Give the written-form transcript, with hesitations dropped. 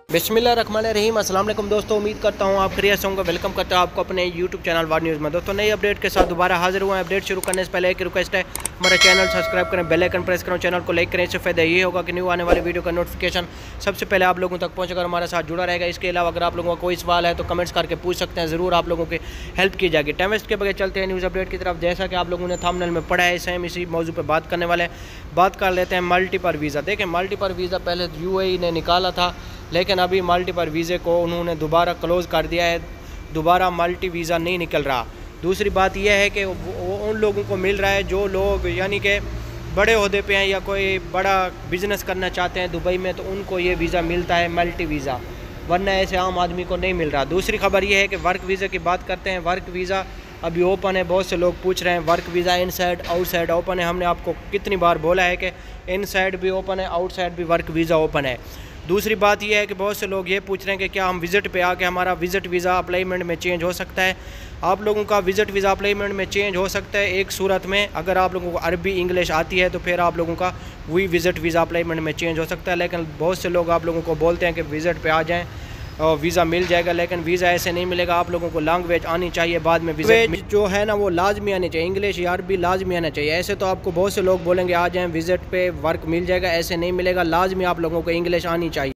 बिस्मिल्लाहिर्रहमानिर्रहीम। अस्सलाम वालेकुम दोस्तों, उम्मीद करता हूँ आप खैरियत से होंगे। वेलकम करता हूँ आपको अपने यूट्यूब चैनल वार न्यूज़ में। दोस्तों, नई अपडेट के साथ दोबारा हाजिर हुआ है। अपडेट शुरू करने से पहले एक रिक्वेस्ट है, हमारा चैनल सब्सक्राइब करें, बेल आइकन प्रेस करें, चैनल को लाइक करें। इससे फ़ायदा ये होगा कि न्यू आने वाली वीडियो का नोटिफिकेशन सबसे पहले आप लोगों तक पहुँचकर हमारे साथ जुड़ा रहेगा। इसके अलावा अगर आप लोगों का कोई सवाल है तो कमेंट्स करके पूछ सकते हैं, ज़रूर आप लोगों की हेल्प की जाएगी। टाइम वेस्ट के बगैर चलते हैं न्यूज़ अपडेट की तरफ। जैसा कि आप लोगों ने थंबनेल में पढ़ा है, सेम इसी मौजू पर बात करने वाले बात कर लेते हैं मल्टीपल वीज़ा। देखें, मल्टीपल वीज़ा पहले UAE ने निकाला था, लेकिन अभी मल्टीपल वीज़े को उन्होंने दोबारा क्लोज़ कर दिया है। दोबारा मल्टी वीज़ा नहीं निकल रहा। दूसरी बात यह है कि वो उन लोगों को मिल रहा है जो लोग यानी कि बड़े ओहदे पे हैं या कोई बड़ा बिज़नेस करना चाहते हैं दुबई में, तो उनको ये वीज़ा मिलता है मल्टी वीज़ा, वरना ऐसे आम आदमी को नहीं मिल रहा। दूसरी खबर ये है कि वर्क वीज़ा की बात करते हैं। वर्क वीज़ा अभी ओपन है। बहुत से लोग पूछ रहे हैं work visa inside outside open है। हमने आपको कितनी बार बोला है कि इनसाइड भी ओपन है, आउटसाइड भी वर्क वीज़ा ओपन है। दूसरी बात यह है कि बहुत से लोग ये पूछ रहे हैं कि क्या हम विज़िट पे आके हमारा विज़िट वीज़ा अप्लाईमेंट में चेंज हो सकता है। आप लोगों का विज़िट वीज़ा अप्लाईमेंट में चेंज हो सकता है एक सूरत में, अगर आप लोगों को अरबी इंग्लिश आती है तो फिर आप लोगों का वही विज़िट वीज़ा अप्लाईमेंट में चेंज हो सकता है। लेकिन बहुत से लोग आप लोगों को बोलते हैं कि विज़िट पे आ जाएं और वीज़ा मिल जाएगा, लेकिन वीज़ा ऐसे नहीं मिलेगा। आप लोगों को लैंग्वेज आनी चाहिए, बाद में विज़िट जो है ना वो लाजमी आनी चाहिए, इंग्लिश या अरबी लाजमी आना चाहिए। ऐसे तो आपको बहुत से लोग बोलेंगे आ जाएं विज़िट पे वर्क मिल जाएगा, ऐसे नहीं मिलेगा। लाजमी आप लोगों को इंग्लिश आनी चाहिए।